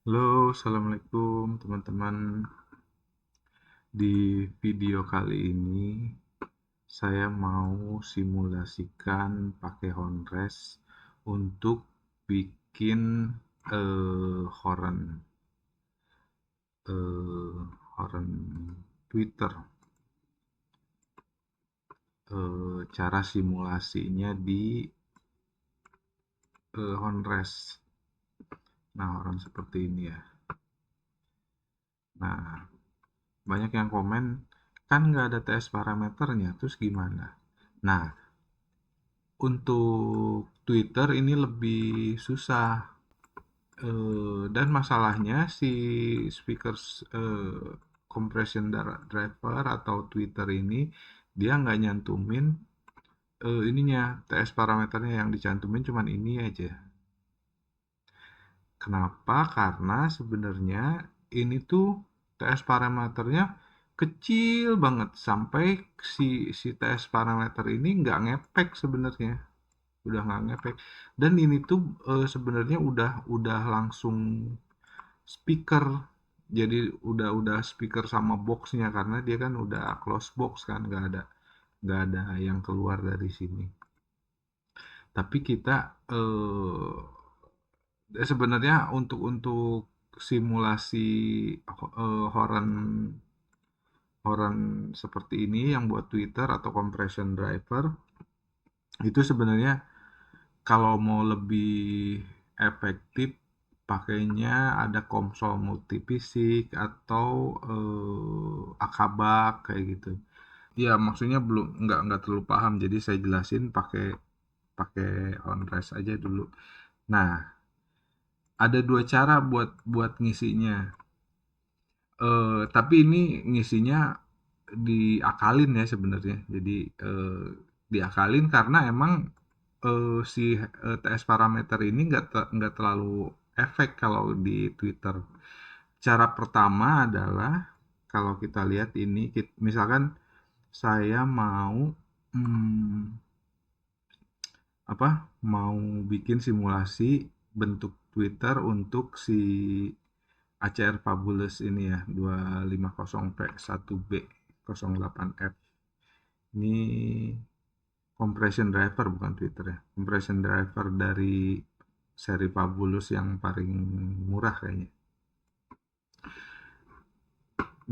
Halo, assalamualaikum teman-teman. Di video kali ini saya mau simulasikan pakai Honres untuk bikin horn horn Twitter. Cara simulasinya di Honres. Nah, horn seperti ini ya. Nah, banyak yang komen kan nggak ada TS parameternya, terus gimana? Nah, untuk Twitter ini lebih susah. Dan masalahnya si speaker compression driver atau Twitter ini dia nggak nyantumin ininya TS parameternya, yang dicantumin cuman ini aja. Kenapa? Karena sebenarnya ini tuh TS parameternya kecil banget, sampai si TS parameter ini nggak ngepek sebenarnya, udah nggak ngepek. Dan ini tuh sebenarnya udah langsung speaker, jadi udah speaker sama boxnya, karena dia kan udah close box kan, nggak ada yang keluar dari sini. Tapi kita sebenarnya untuk simulasi horn horn seperti ini yang buat Twitter atau compression driver, itu sebenarnya kalau mau lebih efektif pakainya ada konsol multipisik atau akabak kayak gitu. Iya, maksudnya belum nggak terlalu paham, jadi saya jelasin pakai pakai Honres aja dulu. Nah, ada dua cara buat buat ngisinya. Tapi ini ngisinya diakalin ya sebenarnya. Jadi diakalin karena emang si TS parameter ini nggak terlalu efek kalau di Twitter. Cara pertama adalah kalau kita lihat ini, misalkan saya mau hmm, mau bikin simulasi bentuk Twitter untuk si ACR Fabulous ini ya, 250P1B08F. Ini compression driver, bukan Twitter ya. Compression driver dari seri Fabulous yang paling murah kayaknya.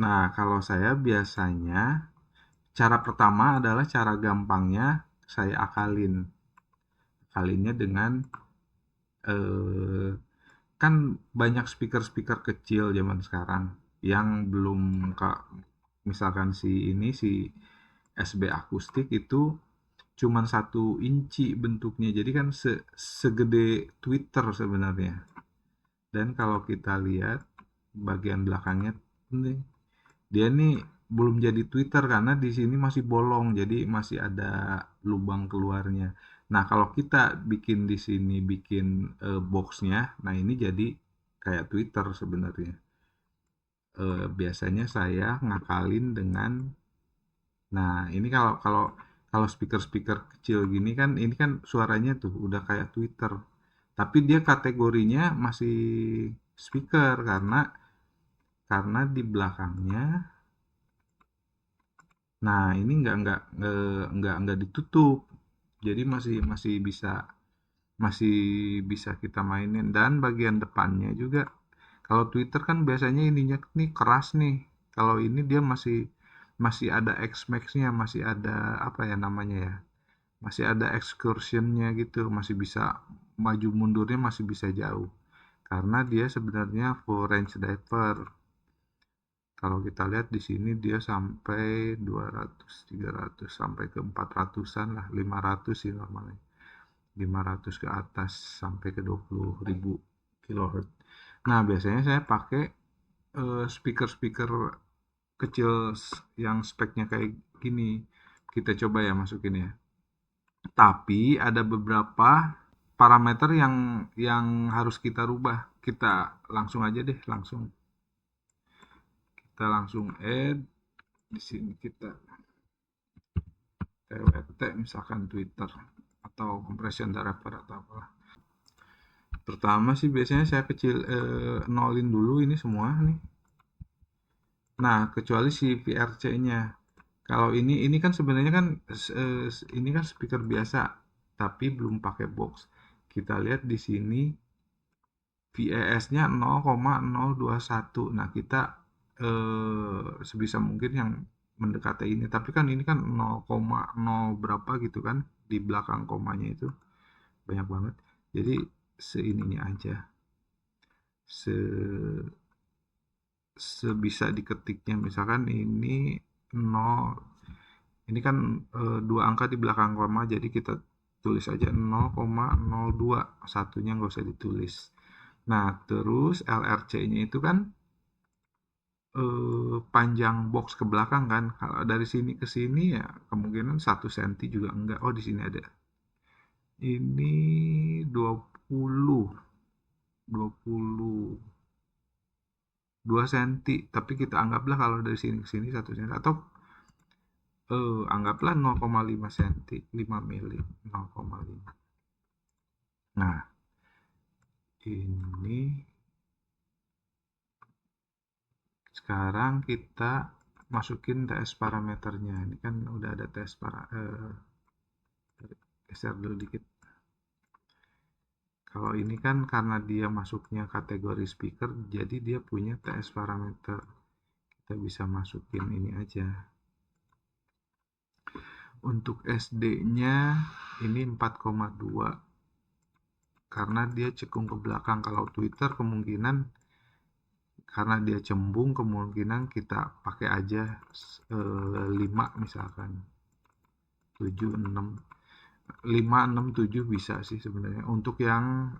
Nah, kalau saya biasanya cara pertama adalah cara gampangnya, saya akalinnya dengan kan banyak speaker-speaker kecil zaman sekarang yang belum misalkan si SB akustik itu cuman 1 inci bentuknya, jadi kan segede Twitter sebenarnya. Dan kalau kita lihat bagian belakangnya nih, dia nih belum jadi Twitter karena di sini masih bolong, jadi masih ada lubang keluarnya. Nah, kalau kita bikin di sini, bikin boxnya, nah ini jadi kayak Twitter sebenarnya. Biasanya saya ngakalin dengan, nah ini kalau kalau kalau speaker-speaker kecil gini kan, ini kan suaranya tuh udah kayak Twitter, tapi dia kategorinya masih speaker karena di belakangnya. Nah, ini nggak ditutup. Jadi masih bisa kita mainin, dan bagian depannya juga. Kalau Twitter kan biasanya ininya nih keras nih. Kalau ini dia masih masih ada X-Max-nya, masih ada apa ya namanya ya? Masih ada excursion-nya gitu, masih bisa maju mundurnya, masih bisa jauh. Karena dia sebenarnya full range driver. Kalau kita lihat di sini dia sampai 200, 300, sampai ke 400-an lah, 500 sih normalnya. 500 ke atas sampai ke 20.000 kHz. Nah, biasanya saya pakai speaker-speaker kecil yang speknya kayak gini. Kita coba ya masukin ya. Tapi ada beberapa parameter yang harus kita rubah. Kita langsung aja deh, kita langsung add. Di sini kita TWT misalkan Twitter atau compression driver atau apa. Pertama sih biasanya saya nolin dulu ini semua nih. Nah, kecuali si VRC-nya. Kalau ini kan sebenarnya kan ini kan speaker biasa, tapi belum pakai box. Kita lihat di sini VAS-nya 0,021. Nah, kita sebisa mungkin yang mendekati ini. Tapi kan ini kan 0,0 berapa gitu kan di belakang komanya itu banyak banget. Jadi seininya aja. Se sebisa diketiknya misalkan ini 0, ini kan dua angka di belakang koma, jadi kita tulis aja 0,02, satunya nggak usah ditulis. Nah, terus LRC-nya itu kan panjang box ke belakang kan. Kalau dari sini ke sini ya kemungkinan 1 cm juga enggak. Oh, di sini ada. Ini 20 2 cm, tapi kita anggaplah kalau dari sini ke sini 1 cm, atau anggaplah 0,5 cm, 5 mili, 0,5. Nah, ini sekarang kita masukin TS parameternya. Ini kan udah ada geser dulu dikit. Kalau ini kan karena dia masuknya kategori speaker, jadi dia punya TS parameter. Kita bisa masukin ini aja. Untuk SD-nya ini 4,2 karena dia cekung ke belakang. Kalau Twitter kemungkinan karena dia cembung, kemungkinan kita pakai aja 5 misalkan. 7, 6, 5, 6, 7 bisa sih sebenarnya. Untuk yang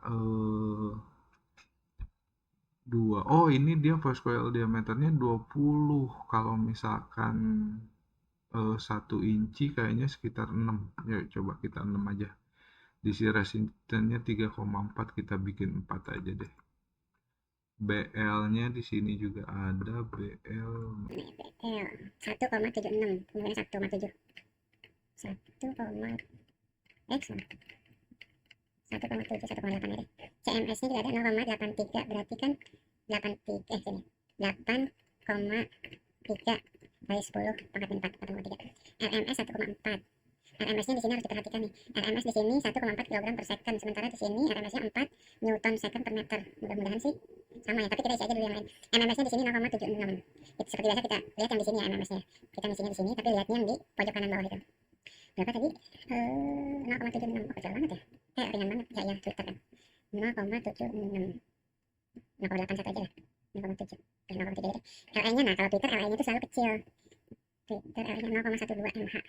2. Oh, ini dia voice coil diameternya 20. Kalau misalkan 1 inci kayaknya sekitar 6. Ya, coba kita 6 aja. Di resistance-nya 3,4, kita bikin 4 aja deh. BL-nya di sini juga ada BL. BL 1,76, kemudian 1,7. 1,7, 1,8 aja. CMS-nya juga ada 0,83, berarti kan 83 sini. 8,3 kali 10 pangkat 4, 4,3. RMS 1,4. RMS-nya di sini harus diperhatikan nih. RMS di sini 1,4 kg per second, sementara di sini RMS-nya 4 Newton second per meter. Mudah-mudahan sih sama ya, tapi kita isi aja dulu yang lain. MMS-nya di sini 0,76. Seperti biasa kita lihat yang di sini ya MMS-nya. Kita ngisinya di sini, tapi lihatnya yang di pojok kanan bawah itu. Berapa tadi? 0,76. Oh, kecil banget ya. Ringan banget. Ya, Twitter kan. 0,76. 0,81 aja lah. 0,7. 0,7 aja. LE-nya, nah kalau Twitter LE-nya itu selalu kecil. Twitter LE-nya 0,12 mH.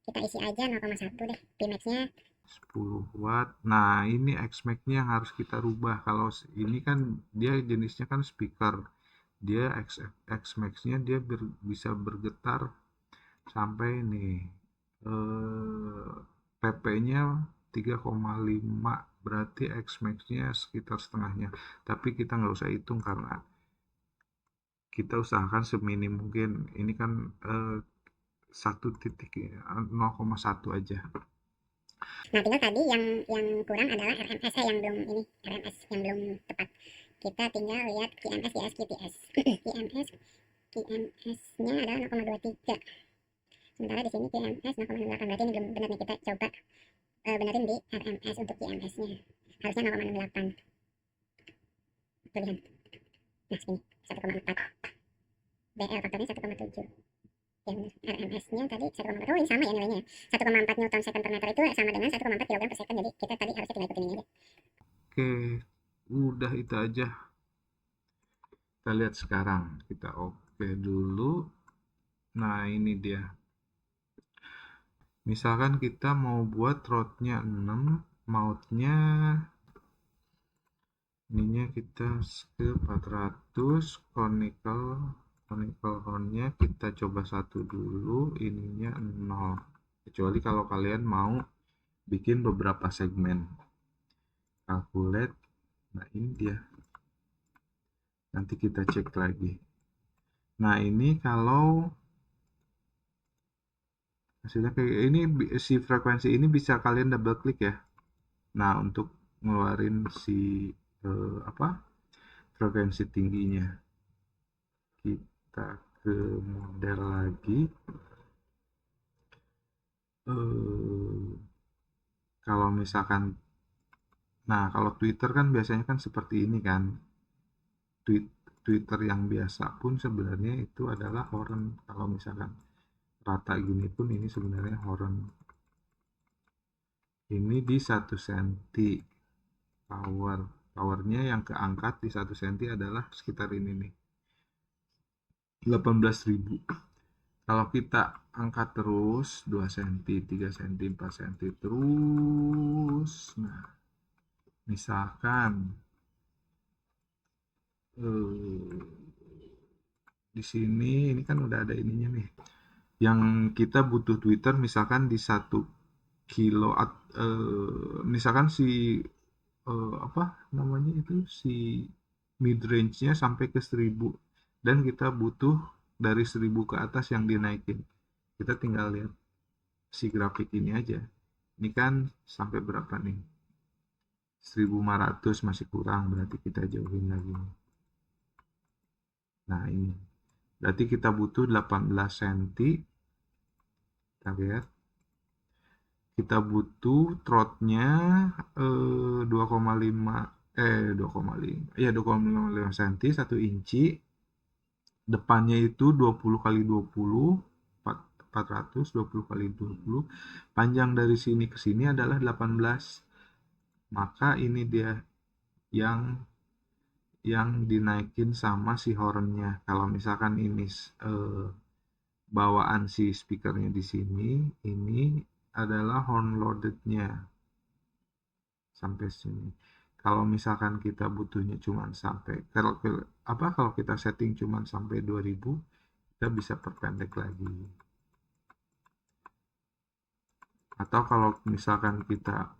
Kita isi aja 0,1 deh. Pmax-nya 10 watt. Nah, ini Xmax-nya yang harus kita rubah. Kalau ini kan dia jenisnya kan speaker. Dia Xmax-nya dia bisa bergetar sampai nih PP-nya 3,5, berarti Xmax-nya sekitar setengahnya. Tapi kita nggak usah hitung karena kita usahakan seminim mungkin. Ini kan 0,1 aja. Nah, tinggal tadi yang kurang adalah RMS yang belum ini, RMS yang belum tepat. Kita tinggal lihat QMS, GS, QTS. QMS-nya adalah 0,23. Sementara di sini QMS 0,68. Berarti ini belum benar nih, kita coba benerin di RMS untuk QMS-nya. Harusnya 0,68. Tulisan. Nah, segini 1,4. BL faktornya 1,7. Yang RMS-nya tadi 1,4. Oh, ini sama ya nilainya. 1,4 Newton second per meter itu sama dengan 1,4 kg per second. Jadi kita tadi harusnya tinggal ikutin ini aja. Oke, udah itu aja. Kita lihat sekarang. Kita oke dulu. Nah, ini dia. Misalkan kita mau buat rod-nya 6, mount-nya ininya kita ke 400, conical horn-nya kita coba 1 dulu, ininya 0. Kecuali kalau kalian mau bikin beberapa segmen. Calculate. Nah, ini dia. Nanti kita cek lagi. Nah, ini kalau hasilnya kayak ini, si frekuensi ini bisa kalian double klik ya. Nah, untuk ngeluarin si frekuensi tingginya. Kita ke model lagi. Kalau misalkan, nah kalau Twitter kan biasanya kan seperti ini kan. Twitter yang biasa pun sebenarnya itu adalah horn. Kalau misalkan rata gini pun ini sebenarnya horn. Ini di 1 senti powernya yang keangkat di 1 senti adalah sekitar ini nih, 18.000. Kalau kita angkat terus 2 senti, 3 senti, 4 senti terus, nah misalkan di sini ini kan udah ada ininya nih, yang kita butuh Twitter misalkan di 1 kilo, misalkan si apa namanya itu, si mid range-nya sampai ke 1000 dan kita butuh dari 1000 ke atas yang dinaikin. Kita tinggal lihat si grafik ini aja. Ini kan sampai berapa nih? 1500, masih kurang, berarti kita jauhin lagi. Nah, ini. Berarti kita butuh 18 cm. Kita lihat. Kita butuh throat-nya 2,5 2,5. Ya, 2,5 cm, 1 inci. Depannya itu 20 kali 20, 400, 20 kali 20. Panjang dari sini ke sini adalah 18. Maka ini dia yang dinaikin sama si hornnya. Kalau misalkan ini bawaan si speakernya di sini, ini adalah horn loadednya sampai sini. Kalau misalkan kita butuhnya cuma sampai, kalau kita setting cuma sampai 2000, kita bisa perpendek lagi. Atau kalau misalkan kita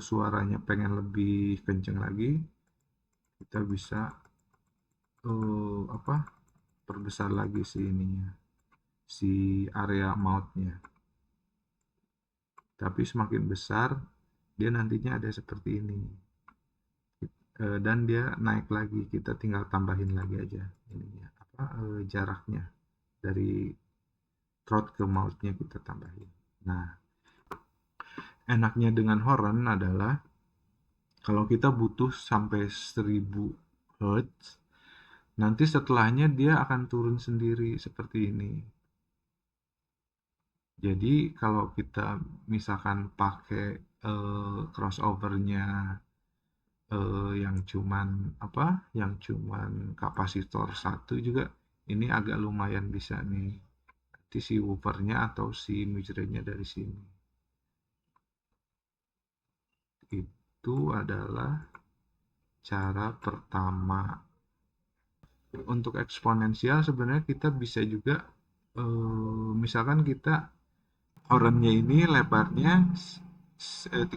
suaranya pengen lebih kenceng lagi, kita bisa perbesar lagi si area mouth-nya. Tapi semakin besar dia nantinya ada seperti ini, dan dia naik lagi, kita tinggal tambahin lagi aja ininya jaraknya dari throat ke mouth-nya, kita tambahin. Nah, enaknya dengan horn adalah kalau kita butuh sampai 1000 Hz, nanti setelahnya dia akan turun sendiri seperti ini. Jadi kalau kita misalkan pakai crossovernya yang cuman kapasitor 1 juga, ini agak lumayan bisa nih. Nanti si woofernya atau si midrange-nya dari sini. Itu adalah cara pertama. Untuk eksponensial sebenarnya kita bisa juga misalkan kita hornnya ini lebarnya 30,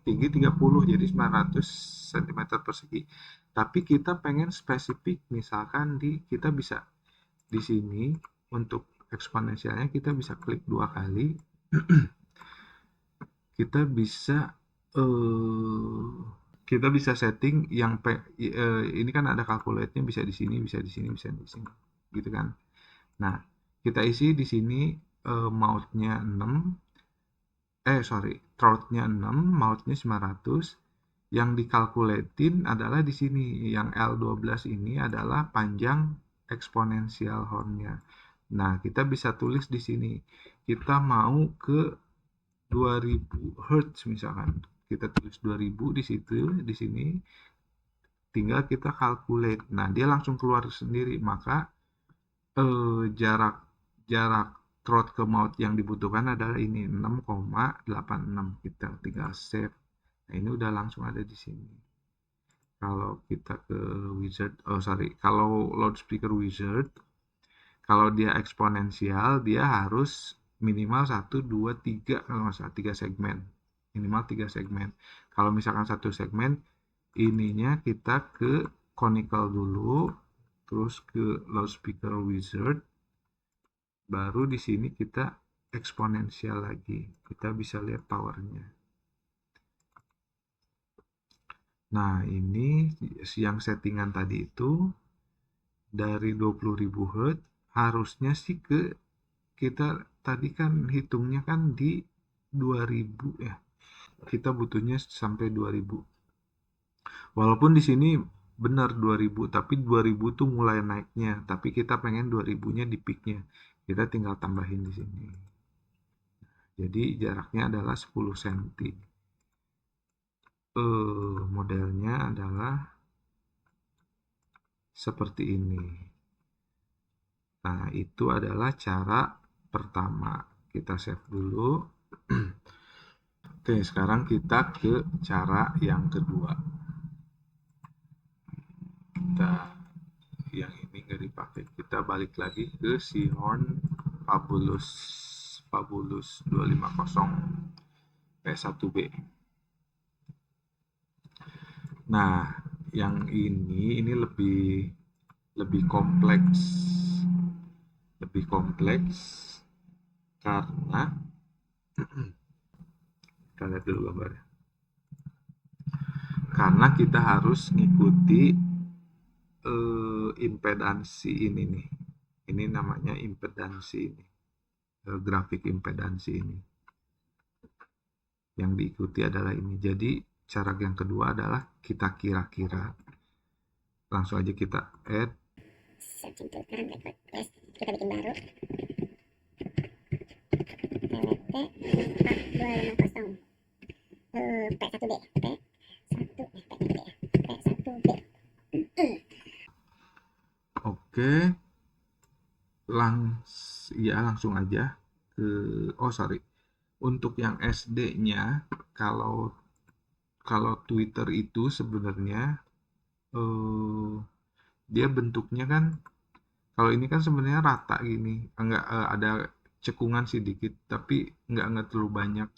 tinggi 30, jadi 900 cm persegi. Tapi kita pengen spesifik, misalkan kita bisa di sini untuk eksponensialnya kita bisa klik 2 kali. Kita bisa setting yang ini kan ada calculate-nya, bisa di sini, bisa di sini, bisa di sini, gitu kan. Nah, kita isi di sini mouth-nya 6, throat-nya 6, mouth-nya 900. Yang dikalkuletin adalah di sini, yang L12 ini adalah panjang eksponensial horn-nya. Nah, kita bisa tulis di sini, kita mau ke 2000 Hz misalkan. Kita tulis 2000 di situ, di sini. Tinggal kita calculate. Nah, dia langsung keluar sendiri. Maka jarak throat ke mouth yang dibutuhkan adalah ini 6,86. Kita tinggal save. Nah, ini udah langsung ada di sini. Kalau kita ke wizard, kalau loudspeaker wizard, kalau dia eksponensial, dia harus minimal 1, 2, 3, kalau nggak salah 3 segmen. Minimal 3 segmen. Kalau misalkan 1 segmen, ininya kita ke conical dulu, terus ke loudspeaker wizard, baru di sini kita eksponensial lagi. Kita bisa lihat powernya. Nah, ini yang settingan tadi itu dari 20.000 Hz harusnya sih kita tadi kan hitungnya kan di 2000 ya. Kita butuhnya sampai 2000. Walaupun di sini benar 2000, tapi 2000 tuh mulai naiknya, tapi kita pengen 2000-nya di peaknya. Kita tinggal tambahin di sini. Jadi jaraknya adalah 10 cm. Modelnya adalah seperti ini. Nah, itu adalah cara pertama. Kita save dulu. Oke, sekarang kita ke cara yang kedua. Kita yang ini nggak dipakai. Kita balik lagi ke Sihorn Fabulous Fabulous 250 P1B. Nah, yang ini lebih kompleks. Lebih kompleks karena kita lihat dulu gambarnya. Karena kita harus ngikuti impedansi ini nih. Ini namanya impedansi ini. Grafik impedansi ini. Yang diikuti adalah ini. Jadi cara yang kedua adalah kita kira-kira. Langsung aja kita add. Searching to current record place. Kita bikin baru. TWT 4250 P1B. Oke, langsung aja ke sorry. Untuk yang SD-nya, kalau Twitter itu sebenarnya dia bentuknya kan, kalau ini kan sebenarnya rata gini, enggak ada cekungan sedikit, tapi enggak terlalu banyak.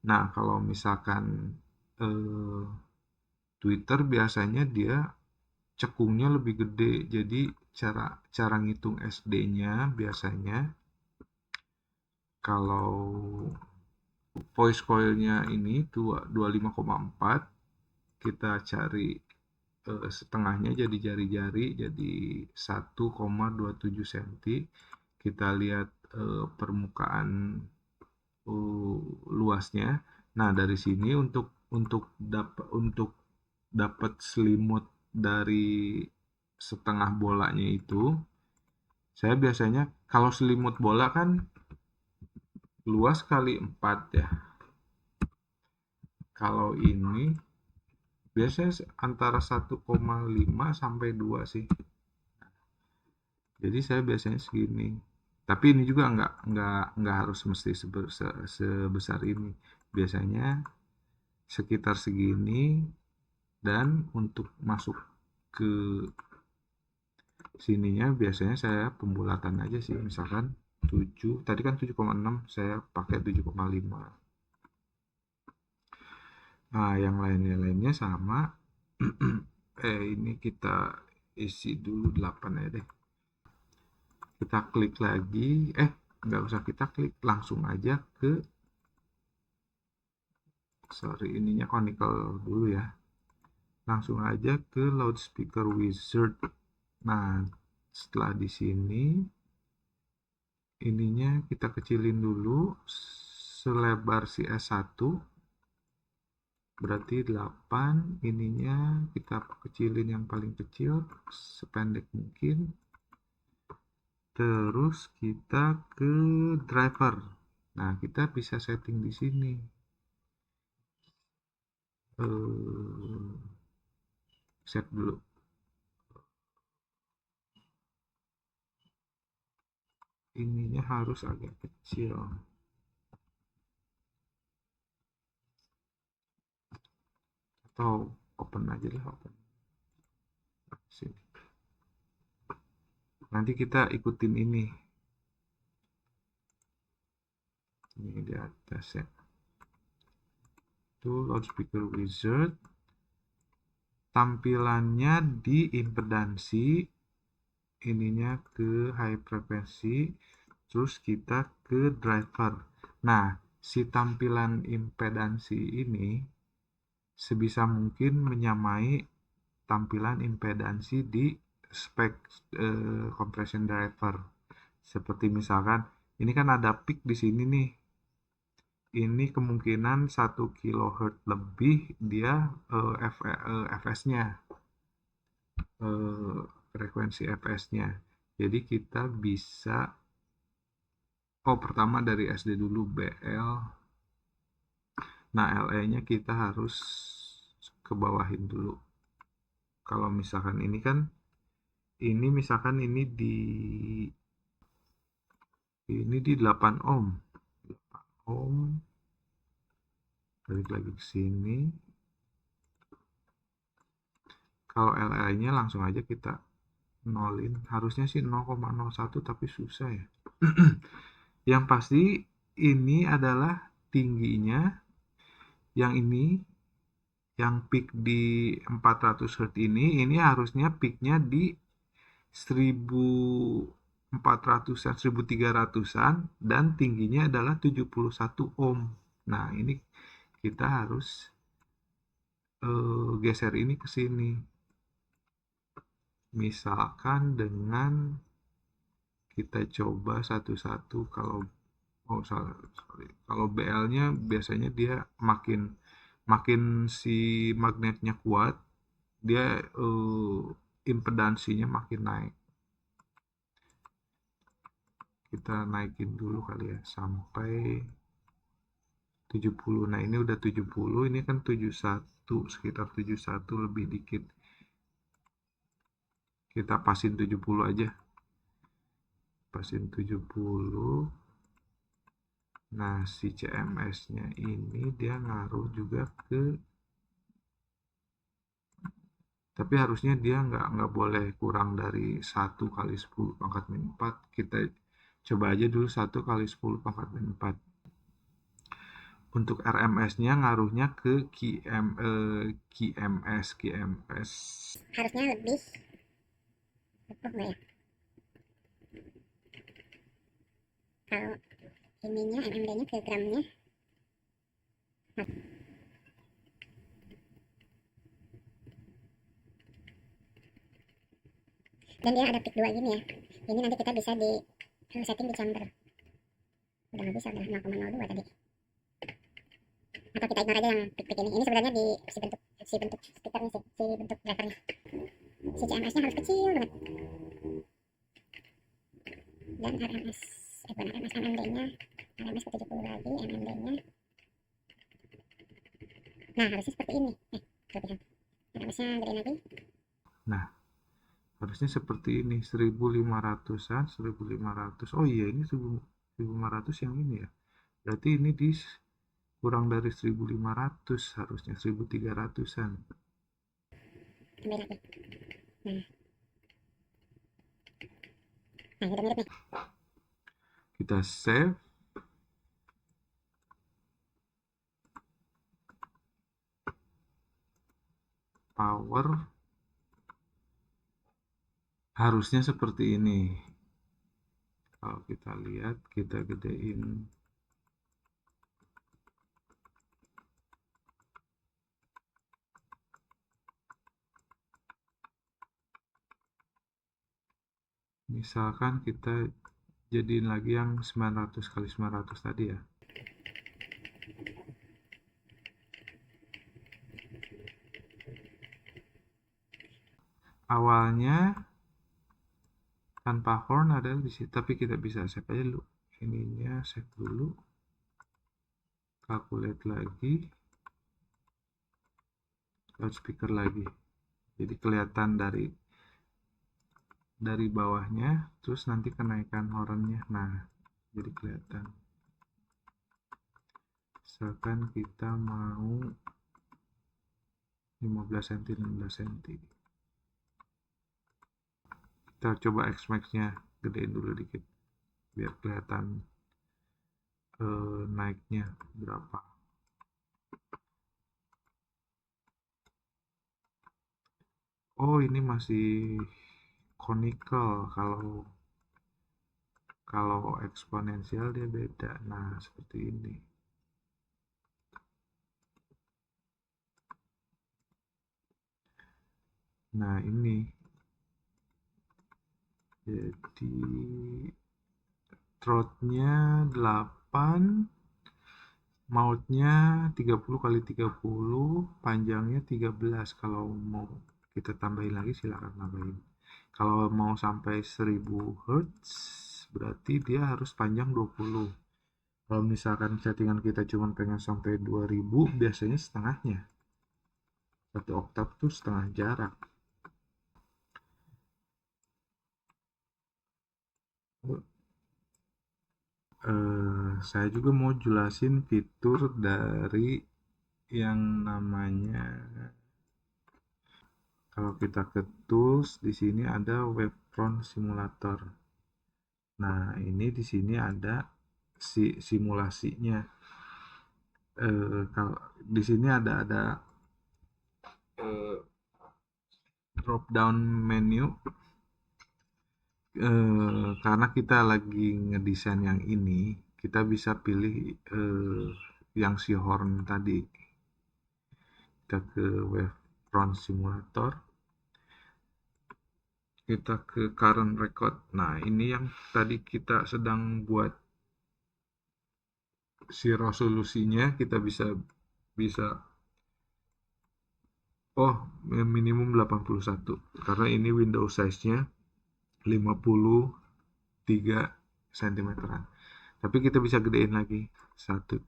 Nah, kalau misalkan Twitter biasanya dia cekungnya lebih gede. Jadi cara ngitung SD-nya biasanya kalau voice coil-nya ini 25,4, kita cari setengahnya jadi jari-jari, jadi 1,27 cm. Kita lihat permukaan luasnya. Nah, dari sini untuk dapat selimut dari setengah bolanya itu, saya biasanya kalau selimut bola kan luas kali 4 ya. Kalau ini biasanya antara 1,5 sampai 2 sih. Jadi saya biasanya segini. Tapi ini juga nggak harus mesti sebesar ini. Biasanya sekitar segini, dan untuk masuk ke sininya biasanya saya pembulatan aja sih. Misalkan 7, tadi kan 7,6, saya pakai 7,5. Nah, yang lainnya sama. Ini kita isi dulu 8 ya deh. Kita klik lagi. Nggak usah kita klik, langsung aja ke ininya conical dulu ya. Langsung aja ke loudspeaker wizard. Nah, setelah di sini ininya kita kecilin dulu selebar si S1, berarti 8. Ininya kita kecilin yang paling kecil sependek mungkin. Terus kita ke driver. Nah, kita bisa setting di sini. Set dulu. Ininya harus agak kecil. Atau open aja lah, open. Sini. Nanti kita ikutin ini. Ini di atas ya. Itu loudspeaker wizard. Tampilannya di impedansi, ininya ke high frequency, terus kita ke driver. Nah, si tampilan impedansi ini sebisa mungkin menyamai tampilan impedansi di spek compression driver. Seperti misalkan ini kan ada peak di sini nih. Ini kemungkinan 1 kHz lebih dia fs-nya, frekuensi fs-nya. Jadi kita bisa pertama dari SD dulu BL. Nah, LE-nya kita harus ke bawahin dulu. Kalau misalkan ini kan misalkan ini di 8 ohm. 8 ohm. Balik lagi ke sini. Kalau LE-nya langsung aja kita nolin. Harusnya sih 0,01 tapi susah ya. Yang pasti ini adalah tingginya. Yang ini yang peak di 400 Hz ini harusnya peaknya di 1400-an, 1300-an dan tingginya adalah 71 ohm. Nah, ini kita harus geser ini ke sini. Misalkan dengan kita coba satu-satu. Kalau BL-nya biasanya dia makin si magnetnya kuat, dia impedansinya makin naik. Kita naikin dulu kali ya sampai 70. Nah, ini udah 70, ini kan 71, sekitar 71 lebih dikit. Kita pasin 70 aja. Pasin 70. Nah, si CMS-nya ini dia ngaruh juga ke, tapi harusnya dia nggak boleh kurang dari 1 kali 10 pangkat min 4. Kita coba aja dulu 1 kali 10 pangkat min 4. Untuk RMS-nya ngaruhnya ke QMS. Harusnya lebih enggak ya? Kalau ininya MMD-nya ke gramnya. Dan dia ada peak 2 gini ya. Ini nanti kita bisa di setting di chamber. Udah nggak bisa, udah 0,02 tadi. Atau kita ignore aja yang peak ini. Ini sebenarnya di si bentuk speakernya sih, si bentuk drivernya. Si CMS-nya harus kecil banget. Dan RMS, MMD-nya, RMS ke 70 lagi, MMD-nya. Nah, harusnya seperti ini. Kelebihan. RMS-nya gedein lagi. Nah, harusnya seperti ini, 1500-an, 1500. Oh iya, ini 1500 yang ini ya. Berarti ini kurang dari 1500, harusnya 1300-an. Tambah lagi. Nah, udah mirip nih. Kita save. Power. Harusnya seperti ini. Kalau kita lihat, kita gedein. Misalkan kita jadiin lagi yang 900 kali 900 tadi ya. Awalnya tanpa horn ada di sini, tapi kita bisa save aja dulu. Ininya save dulu. Calculate lagi. Loudspeaker lagi. Jadi kelihatan dari bawahnya, terus nanti kenaikan hornnya. Nah, jadi kelihatan. Misalkan kita mau 15 cm, 16 cm. Kita coba X-Max-nya gedein dulu dikit biar kelihatan naiknya berapa. Oh, ini masih conical. Kalau eksponensial dia beda. Nah, seperti ini. Nah ini jadi throat-nya 8, mouth-nya 30 kali 30, panjangnya 13. Kalau mau kita tambahin lagi silakan tambahin. Kalau mau sampai 1000 Hz berarti dia harus panjang 20. Kalau misalkan settingan kita cuma pengen sampai 2000, biasanya setengahnya. Satu oktav tuh setengah jarak. Saya juga mau jelasin fitur dari yang namanya, kalau kita ke tools di sini ada wavefront simulator. Nah, ini di sini ada simulasinya. Kalau di sini ada eh, drop down menu, karena kita lagi ngedesain yang ini, kita bisa pilih yang si horn tadi. Kita ke wavefront simulator, kita ke current record. Nah, ini yang tadi kita sedang buat si resolusinya, kita bisa bisa oh, minimum 81 karena ini window size-nya 53 cm. Tapi kita bisa gedein lagi 135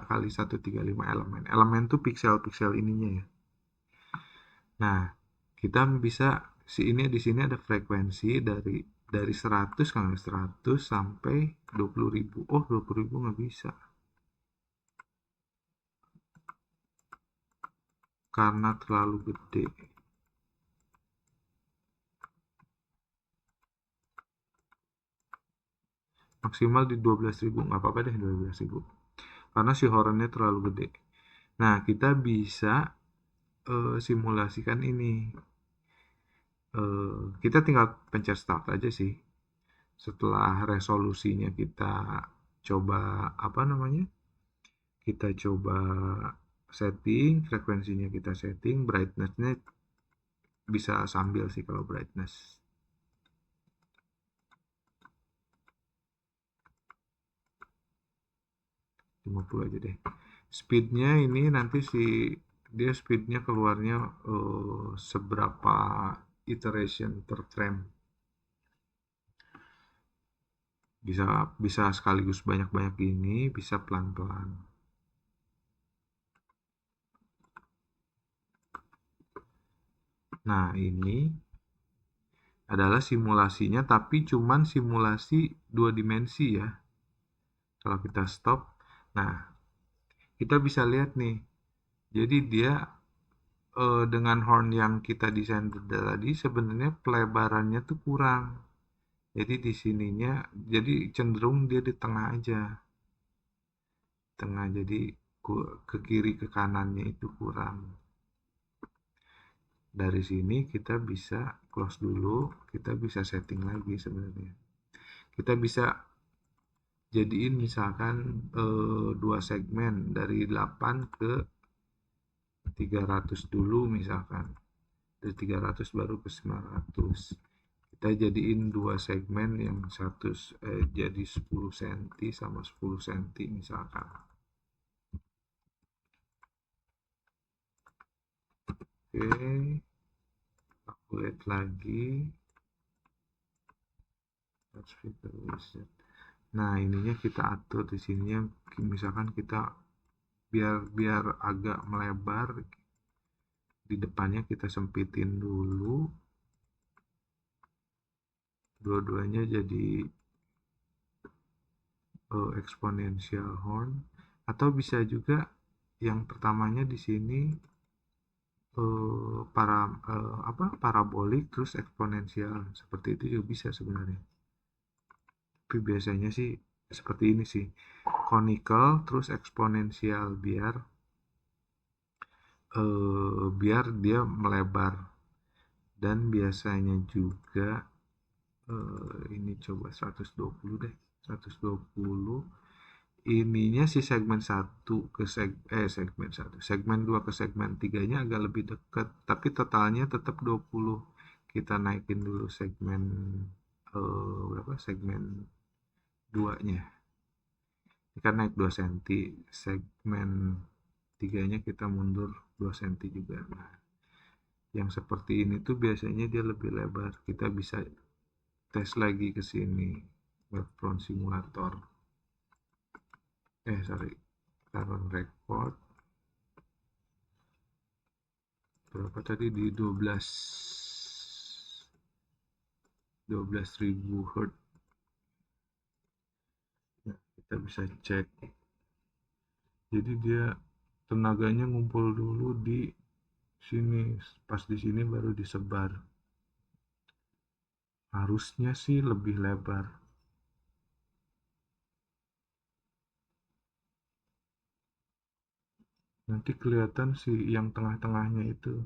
kali 135 elemen. Elemen tuh pixel-pixel ininya ya. Nah, kita bisa di sini ada frekuensi dari 100 kali 100 sampai 20.000. Oh, 20.000 nggak bisa karena terlalu gede. Maksimal di 12.000, nggak apa-apa deh 12.000 karena si hornnya terlalu gede. Nah, kita bisa simulasikan ini. Kita tinggal pencet start aja sih. Setelah resolusinya kita coba apa namanya? Kita coba setting, frekuensinya kita setting, brightness-nya bisa sambil sih kalau brightness. 50 aja deh. Speednya ini nanti dia speednya keluarnya seberapa iteration per frame. Bisa sekaligus banyak-banyak gini, bisa pelan-pelan. Nah, ini adalah simulasinya, tapi cuman simulasi 2 dimensi ya. Kalau kita stop, nah kita bisa lihat nih. Jadi dia dengan horn yang kita desain tadi sebenarnya pelebarannya tuh kurang. Jadi di sininya, jadi cenderung dia di tengah aja. Tengah, jadi ke kiri ke kanannya itu kurang. Dari sini kita bisa close dulu, kita bisa setting lagi sebenarnya. Kita bisa jadiin misalkan 2 segmen dari 8 ke 300 dulu misalkan. Dari 300 baru ke 900. Kita jadiin 2 segmen yang jadi 10 cm sama 10 cm misalkan. Oke, aku lihat lagi. Nah, ininya kita atur di sininya, misalkan kita biar agak melebar, di depannya kita sempitin dulu, dua-duanya jadi exponential horn, atau bisa juga yang pertamanya di sini parabolik terus eksponensial, seperti itu juga bisa sebenarnya. Tapi biasanya sih seperti ini sih, conical terus eksponensial biar dia melebar. Dan biasanya juga ini coba 120 deh, 120 ininya si segmen 1 ke segmen 2 ke segmen 3-nya agak lebih dekat, tapi totalnya tetap 20. Kita naikin dulu segmen berapa? Segmen 2-nya. Ini kan naik 2 cm, segmen 3-nya kita mundur 2 cm juga. Nah, yang seperti ini tuh biasanya dia lebih lebar. Kita bisa tes lagi ke sini, Wavefront Simulator. Current record. Berapa tadi di 12.000 Hz. Ya, kita bisa cek. Jadi dia tenaganya ngumpul dulu di sini, pas di sini baru disebar. Harusnya sih lebih lebar. Nanti kelihatan sih yang tengah-tengahnya itu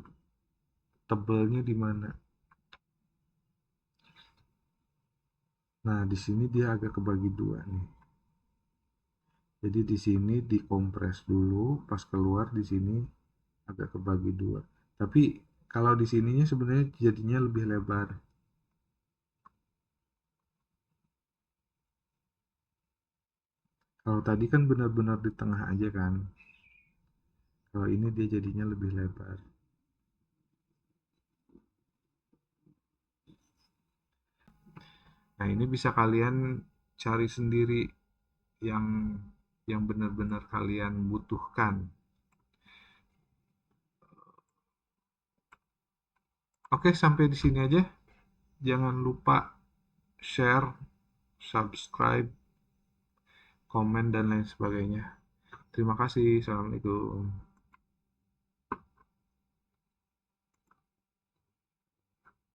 tebelnya di mana. Nah, di sini dia agak kebagi dua nih. Jadi di sini dikompres dulu, pas keluar di sini agak kebagi dua. Tapi kalau di sininya sebenarnya jadinya lebih lebar. Kalau tadi kan benar-benar di tengah aja kan. Kalau ini dia jadinya lebih lebar. Nah, ini bisa kalian cari sendiri yang benar-benar kalian butuhkan. Oke, sampai di sini aja. Jangan lupa share, subscribe, komen, dan lain sebagainya. Terima kasih. Assalamualaikum.